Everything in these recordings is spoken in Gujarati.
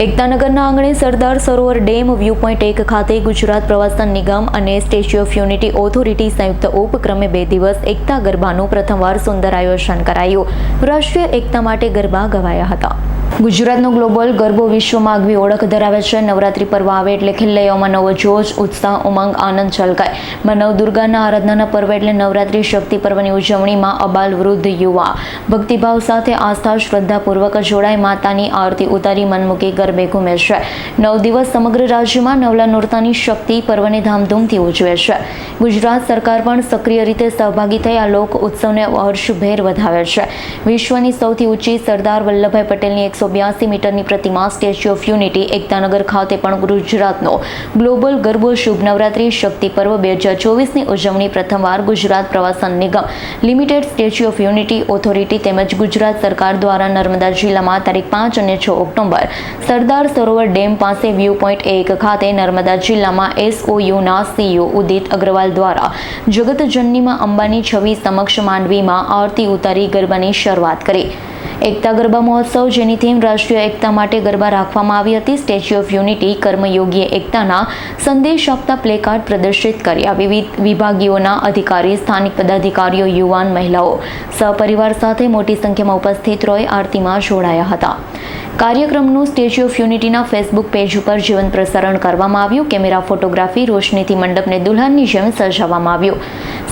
એકતાનગરના આંગણે Sardar Sarovar dam view point 1 ખાતે ગુજરાત પ્રવાસન નિગમ અને સ્ટેચ્યુ ઓફ યુનિટી ઓથોરિટી સંયુક્ત ઉપક્રમે 2 દિવસ એકતા ગરબાનું પ્રથમવાર સુંદર આયોજન કરાયું. રાષ્ટ્રીય એકતા માટે ગરબા ગવાયા હતા. ગુજરાતનો ગ્લોબલ ગરબો વિશ્વમાં આગવી ઓળખ ધરાવે છે. નવરાત્રી પર્વ આવે એટલે ખેલૈયાઓમાં નવો જોશ, ઉત્સાહ, ઉમંગ, આનંદ છલકાય. નવદુર્ગાના આરાધનાના પર્વ એટલે નવરાત્રી શક્તિ પર્વની ઉજવણીમાં અબાલ, વૃદ્ધ, યુવા ભક્તિભાવ સાથે આસ્થા શ્રદ્ધાપૂર્વક જોડાઈ માતાની આરતી ઉતારી મનમુકી ગરબે ઘૂમે છે. 9 દિવસ સમગ્ર રાજ્યમાં નવલા નોરતાની શક્તિ પર્વને ધામધૂમથી ઉજવે છે. ગુજરાત સરકાર પણ સક્રિય રીતે સહભાગી થઈ આ લોક ઉત્સવને હર્ષભેર વધાવે છે. વિશ્વની સૌથી ઊંચી સરદાર વલ્લભભાઈ પટેલની 182 મીટરની પ્રતિમા સ્ટેચ્યુ ઓફ યુનિટી એકતાનગર ખાતે પણ ગુજરાતનો ગ્લોબલ ગરબો શુભ નવરાત્રી શક્તિ પર્વ 2024ની ઉજવણી પ્રથમવાર ગુજરાત પ્રવાસન નિગમ limited, statue of unity authority તેમજ ગુજરાત સરકાર દ્વારા નર્મદા જિલ્લામાં તારીખ 5 અને 6 ઓક્ટોબર સરદાર સરોવર ડેમ પાસે વ્યૂ પોઈન્ટ 1 ખાતે નર્મદા જિલ્લામાં SOUના CEO ઉદિત અગ્રવાલ દ્વારા જગતજનનીમાં અંબાની છબી સમક્ષ માંડવીમાં આરતી ઉતારી ગરબાની શરૂઆત કરી. એકતા ગરબા મહોત્સવ, જેની થીમ રાષ્ટ્રીય એકતા માટે ગરબા રાખવામાં આવી હતી. સ્ટેચ્યુ ઓફ યુનિટી કર્મયોગીએ એકતાના સંદેશ આપતા પ્લેકાર્ડ પ્રદર્શિત કર્યા. વિવિધ વિભાગીયોના અધિકારી, સ્થાનિક પદાધિકારીઓ, યુવાન, મહિલાઓ સહપરિવાર સાથે મોટી સંખ્યામાં ઉપસ્થિત રહી આરતીમાં જોડાયા હતા. કાર્યક્રમનું સ્ટેચ્યુ ઓફ યુનિટીના ફેસબુક પેજ ઉપર જીવંત પ્રસારણ કરવામાં આવ્યું. કેમેરા, ફોટોગ્રાફી, રોશનીથી મંડપને દુલ્હનની જેમ સજાવવામાં આવ્યું.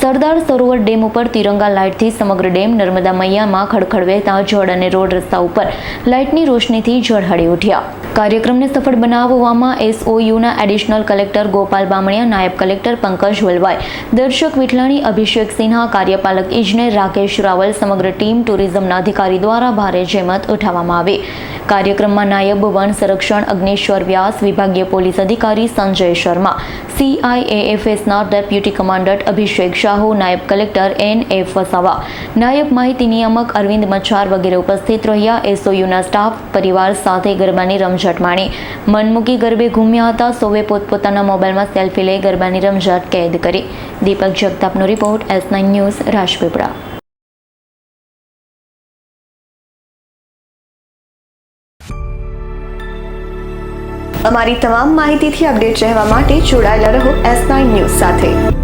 સરદાર સરોવર ડેમ ઉપર તિરંગા લાઇટથી સમગ્ર ડેમ નર્મદા મૈયામાં ખડખડવેતા જળ અને રોડ રસ્તા ઉપર લાઇટની રોશનીથી ઝળહળી ઉઠ્યા. કાર્યક્રમને સફળ બનાવવામાં SOUના એડિશનલ કલેક્ટર ગોપાલ બામણિયા, નાયબ કલેક્ટર પંકજ વલવાઈ, દર્શક વિઠલાણી, અભિષેક સિન્હા, કાર્યપાલક ઇજનેર રાકેશ રાવલ, સમગ્ર ટીમ, ટુરિઝમના અધિકારી દ્વારા ભારે જહેમત ઉઠાવવામાં આવી. કાર્યક્રમમાં નાયબ વન સંરક્ષણ અગ્નેશ્વર વ્યાસ, વિભાગીય પોલીસ અધિકારી સંજય શર્મા, CIAFSના ડેપ્યુટી કમાન્ડન્ટ અભિષેક શાહુ, નાયબ કલેક્ટર NF વસાવા, નાયબ માહિતી નિયામક અરવિંદ મચ્છાર વગેરે ઉપસ્થિત રહ્યા. SOUના સ્ટાફ પરિવાર સાથે ગરબાની રમઝટ માણી મનમુકી ગરબે ઘૂમ્યા હતા. સૌએ પોતપોતાના મોબાઈલમાં સેલ્ફી લઈ ગરબાની રમઝટ કેદ કરી. દીપક જગતાપનો રિપોર્ટ, S9 ન્યૂઝ, રાજપીપળા. અમારી તમામ માહિતીથી અપડેટ રહેવા માટે જોડાયેલા રહો S9 ન્યૂઝ સાથે.